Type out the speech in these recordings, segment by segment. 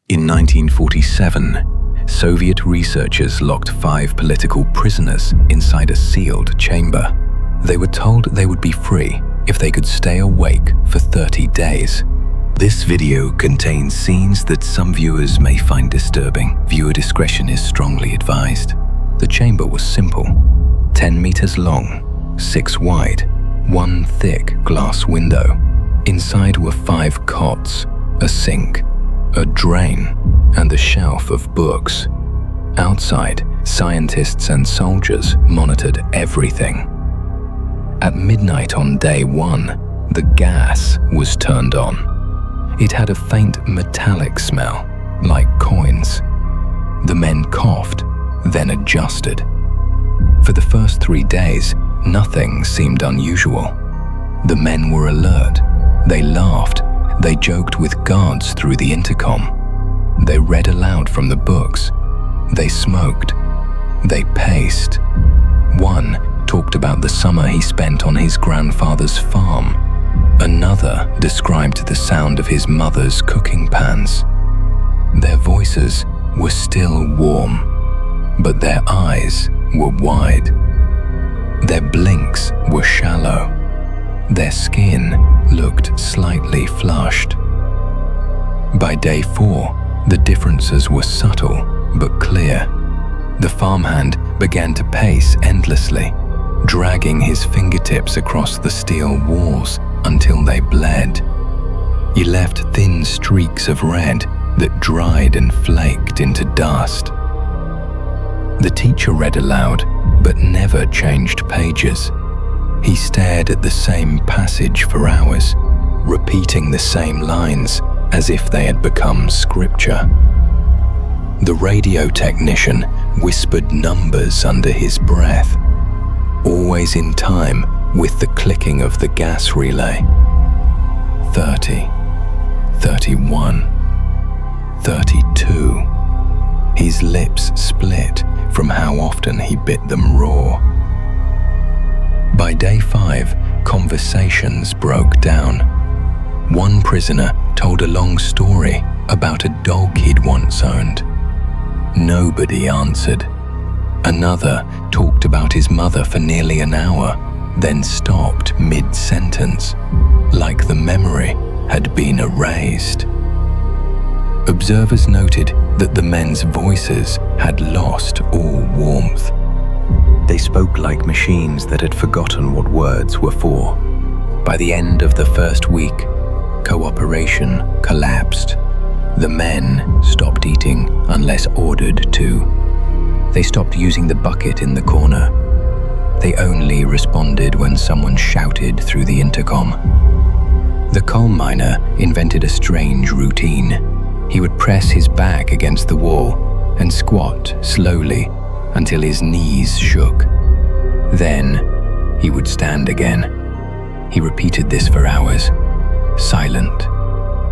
In 1947, Soviet researchers locked 5 political prisoners inside a sealed chamber. They were told they would be free if they could stay awake for 30 days. This video contains scenes that some viewers may find disturbing. Viewer discretion is strongly advised. The chamber was simple: 10 meters long, 6 wide, 1 thick glass window. Inside were 5 cots, a sink, a drain, and a shelf of books. Outside, scientists and soldiers monitored everything. At midnight on day 1, the gas was turned on. It had a faint metallic smell, like coins. The men coughed, then adjusted. For the first 3 days, nothing seemed unusual. The men were alert. They laughed. They joked with guards through the intercom. They read aloud from the books. They smoked. They paced. One talked about the summer he spent on his grandfather's farm. Another described the sound of his mother's cooking pans. Their voices were still warm, but their eyes were wide. Their blinks were shallow. Their skin looked slightly flushed. By day 4, the differences were subtle but clear. The farmhand began to pace endlessly, dragging his fingertips across the steel walls until they bled. He left thin streaks of red that dried and flaked into dust. The teacher read aloud, but never changed pages. He stared at the same passage for hours, repeating the same lines as if they had become scripture. The radio technician whispered numbers under his breath, always in time with the clicking of the gas relay. 30, 31, 32. His lips split from how often he bit them raw. By day 5, conversations broke down. One prisoner told a long story about a dog he'd once owned. Nobody answered. Another talked about his mother for nearly an hour, then stopped mid-sentence, like the memory had been erased. Observers noted that the men's voices had lost all warmth. They spoke like machines that had forgotten what words were for. By the end of the first week, cooperation collapsed. The men stopped eating unless ordered to. They stopped using the bucket in the corner. They only responded when someone shouted through the intercom. The coal miner invented a strange routine. He would press his back against the wall and squat slowly until his knees shook. Then he would stand again. He repeated this for hours, silent,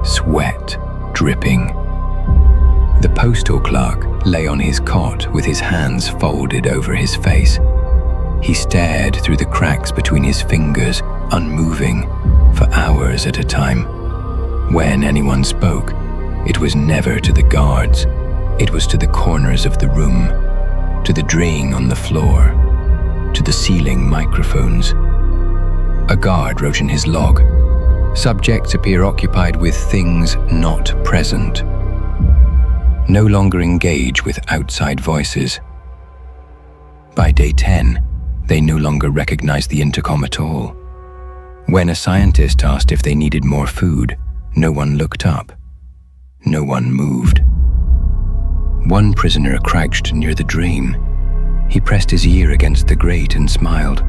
sweat dripping. The postal clerk lay on his cot with his hands folded over his face. He stared through the cracks between his fingers, unmoving, for hours at a time. When anyone spoke, it was never to the guards. It was to the corners of the room, to the drain on the floor, to the ceiling microphones. A guard wrote in his log, "Subjects appear occupied with things not present. No longer engage with outside voices." By day 10, they no longer recognized the intercom at all. When a scientist asked if they needed more food, no one looked up. No one moved. One prisoner crouched near the drain. He pressed his ear against the grate and smiled.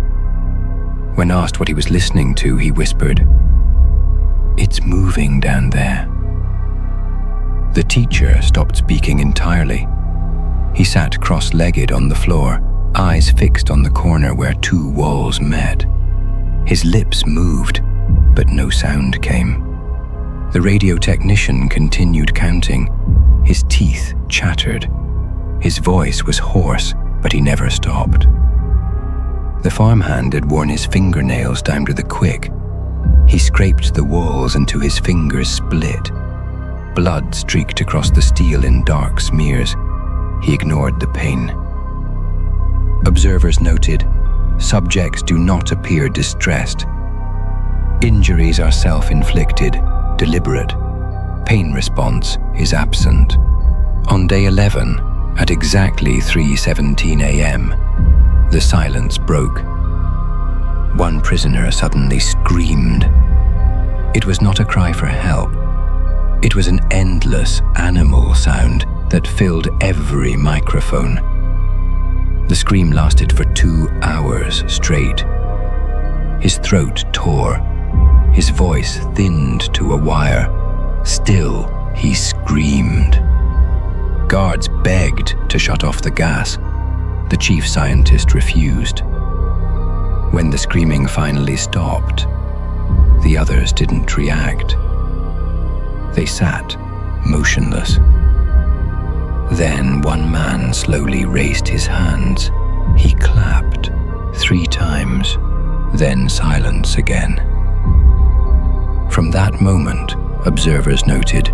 When asked what he was listening to, he whispered, "It's moving down there." The teacher stopped speaking entirely. He sat cross-legged on the floor, eyes fixed on the corner where 2 walls met. His lips moved, but no sound came. The radio technician continued counting. His teeth chattered. His voice was hoarse, but he never stopped. The farmhand had worn his fingernails down to the quick. He scraped the walls until his fingers split. Blood streaked across the steel in dark smears. He ignored the pain. Observers noted, subjects do not appear distressed. Injuries are self-inflicted, deliberate. Pain response is absent. On day 11, at exactly 3:17 a.m., the silence broke. One prisoner suddenly screamed. It was not a cry for help. It was an endless animal sound that filled every microphone. The scream lasted for 2 hours straight. His throat tore. His voice thinned to a wire. Still, he screamed. Guards begged to shut off the gas. The chief scientist refused. When the screaming finally stopped, the others didn't react. They sat, motionless. Then one man slowly raised his hands. He clapped 3 times, then silence again. From that moment, observers noted,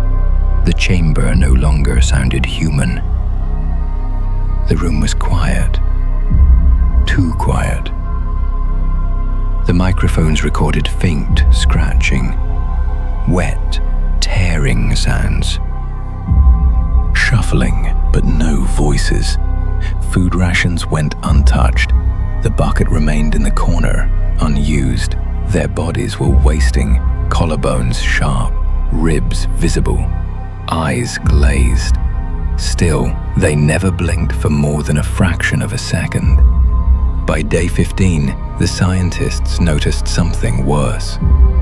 the chamber no longer sounded human. The room was quiet, too quiet. The microphones recorded faint scratching, wet, tearing sounds. Shuffling, but no voices. Food rations went untouched. The bucket remained in the corner, unused. Their bodies were wasting, collarbones sharp, ribs visible, eyes glazed. Still, they never blinked for more than a fraction of a second. By day 15, the scientists noticed something worse.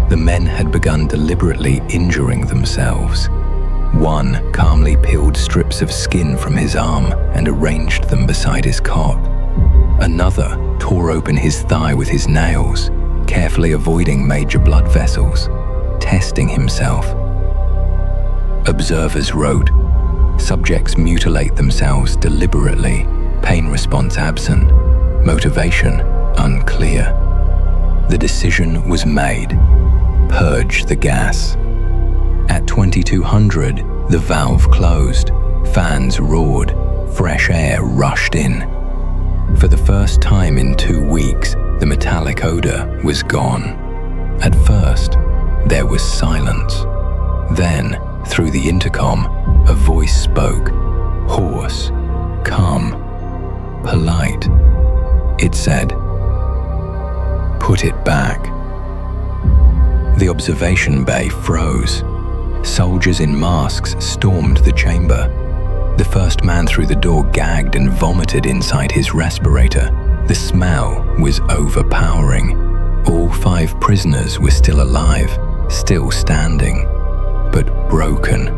The men had begun deliberately injuring themselves. One calmly peeled strips of skin from his arm and arranged them beside his cot. Another tore open his thigh with his nails, carefully avoiding major blood vessels, testing himself. Observers wrote, subjects mutilate themselves deliberately, pain response absent, motivation unclear. The decision was made: purge the gas. At 2200, the valve closed, fans roared, fresh air rushed in. For the first time in 2 weeks, the metallic odor was gone. At first, there was silence. Then, through the intercom, a voice spoke, hoarse, calm, polite. It said, "Put it back." The observation bay froze. Soldiers in masks stormed the chamber. The first man through the door gagged and vomited inside his respirator. The smell was overpowering. All 5 prisoners were still alive, still standing, but broken.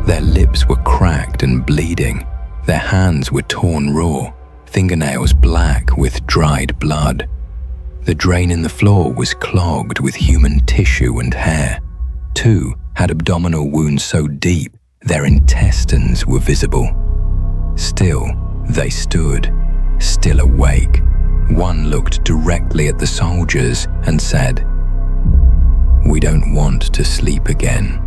Their lips were cracked and bleeding. Their hands were torn raw, fingernails black with dried blood. The drain in the floor was clogged with human tissue and hair. 2 had abdominal wounds so deep their intestines were visible. Still, they stood, still awake. One looked directly at the soldiers and said, "We don't want to sleep again."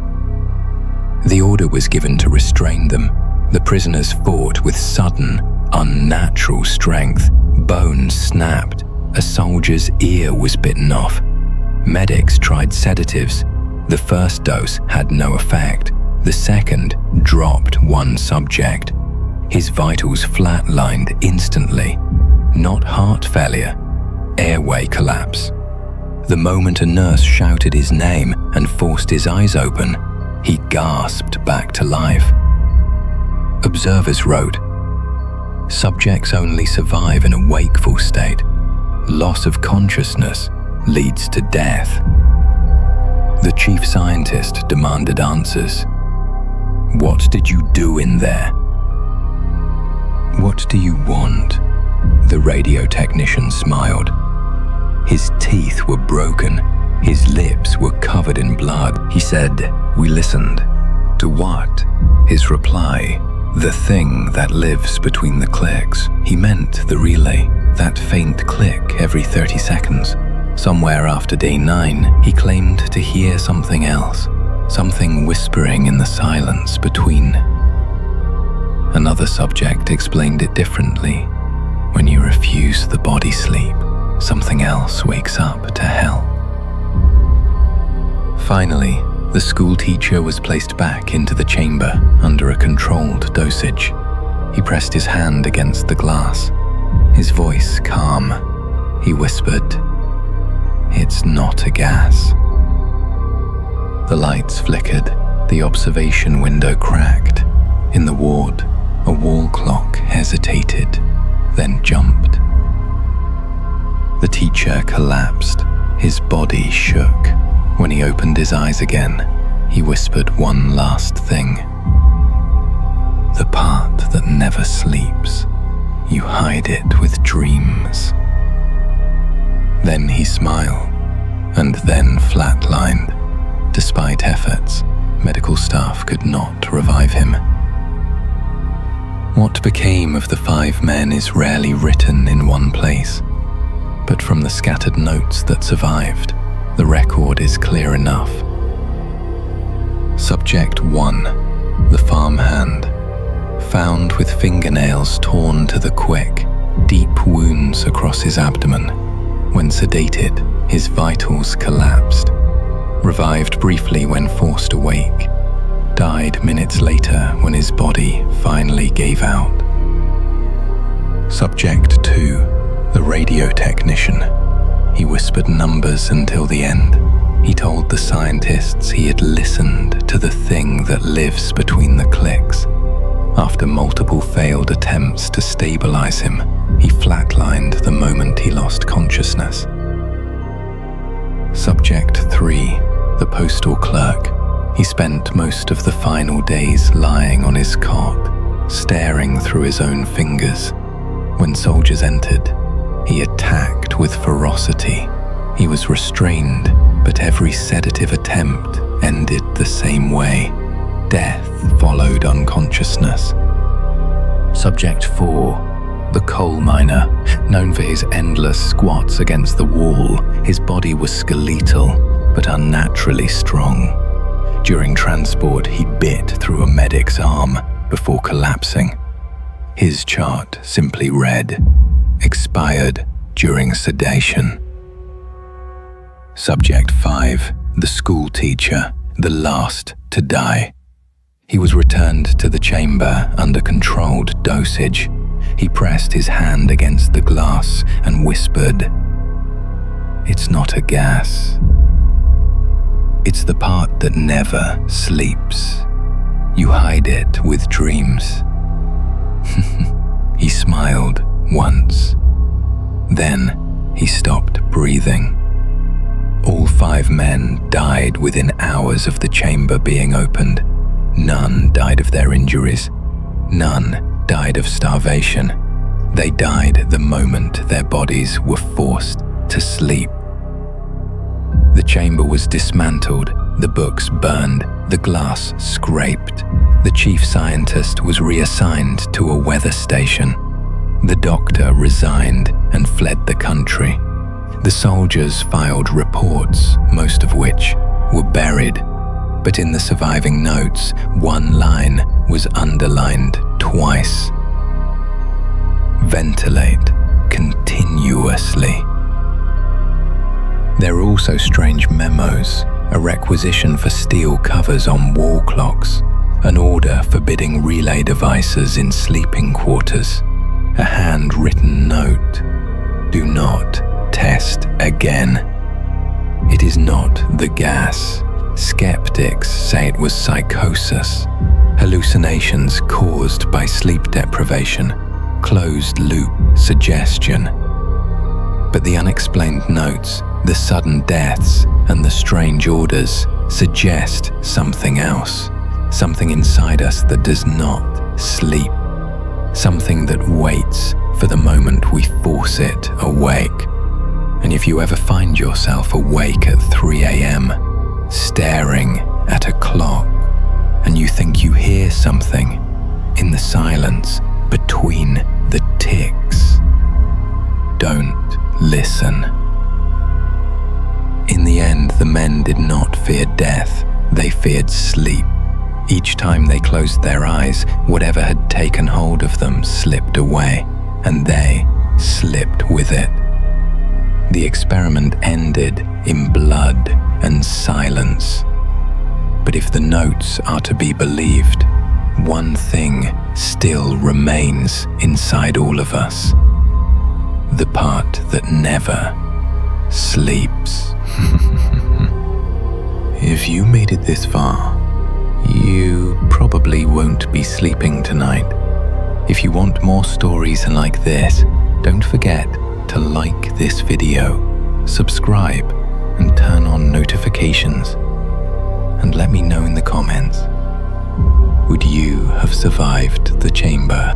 The order was given to restrain them. The prisoners fought with sudden, unnatural strength. Bones snapped. A soldier's ear was bitten off. Medics tried sedatives. The first dose had no effect. The second dropped one subject. His vitals flatlined instantly. Not heart failure, airway collapse. The moment a nurse shouted his name and forced his eyes open, he gasped back to life. Observers wrote, subjects only survive in a wakeful state. Loss of consciousness leads to death. The chief scientist demanded answers. What did you do in there? What do you want? The radio technician smiled. His teeth were broken. His lips were covered in blood. He said, "We listened." To what? His reply, "The thing that lives between the clicks." He meant the relay, that faint click every 30 seconds. Somewhere after day 9, he claimed to hear something else. something whispering in the silence between. Another subject explained it differently. When you refuse the body sleep, something else wakes up to help. Finally, the school teacher was placed back into the chamber under a controlled dosage. He pressed his hand against the glass, his voice calm. He whispered, "It's not a gas." The lights flickered, the observation window cracked. In the ward, a wall clock hesitated, then jumped. The teacher collapsed, his body shook. When he opened his eyes again, he whispered one last thing. "The part that never sleeps, you hide it with dreams." Then he smiled, and then flatlined. Despite efforts, medical staff could not revive him. What became of the 5 men is rarely written in one place, but from the scattered notes that survived, the record is clear enough. Subject 1, the farmhand, found with fingernails torn to the quick, deep wounds across his abdomen. When sedated, his vitals collapsed. Revived briefly when forced awake. Died minutes later when his body finally gave out. Subject 2, the radio technician. He whispered numbers until the end. He told the scientists he had listened to the thing that lives between the clicks. After multiple failed attempts to stabilize him, he flatlined the moment he lost consciousness. Subject 3, the postal clerk. He spent most of the final days lying on his cot, staring through his own fingers. When soldiers entered, he attacked with ferocity. He was restrained, but every sedative attempt ended the same way. Death followed unconsciousness. Subject 4, the coal miner. Known for his endless squats against the wall, his body was skeletal, but unnaturally strong. During transport, he bit through a medic's arm before collapsing. His chart simply read, "Expired during sedation." Subject 5, the school teacher, the last to die. He was returned to the chamber under controlled dosage. He pressed his hand against the glass and whispered, "It's not a gas. It's the part that never sleeps. You hide it with dreams." He smiled once. Then he stopped breathing. All 5 men died within hours of the chamber being opened. None died of their injuries. None died of starvation. They died the moment their bodies were forced to sleep. The chamber was dismantled, the books burned, the glass scraped. The chief scientist was reassigned to a weather station. The doctor resigned and fled the country. The soldiers filed reports, most of which were buried. But in the surviving notes, one line was underlined twice. "Ventilate continuously." There are also strange memos, a requisition for steel covers on wall clocks, an order forbidding relay devices in sleeping quarters, a handwritten note, "Do not test again." It is not the gas. Skeptics say it was psychosis, hallucinations caused by sleep deprivation, closed-loop suggestion. But the unexplained notes, the sudden deaths, and the strange orders suggest something else, something inside us that does not sleep, something that waits for the moment we force it awake. And if you ever find yourself awake at 3 a.m., staring at a clock, and you think you hear something in the silence between the ticks, don't listen. In the end, the men did not fear death. They feared sleep. Each time they closed their eyes, whatever had taken hold of them slipped away, and they slipped with it. The experiment ended in blood and silence. But if the notes are to be believed, one thing still remains inside all of us. The part that never sleeps. If you made it this far, you probably won't be sleeping tonight. If you want more stories like this, don't forget to like this video, subscribe, and turn on notifications. And let me know in the comments, would you have survived the chamber?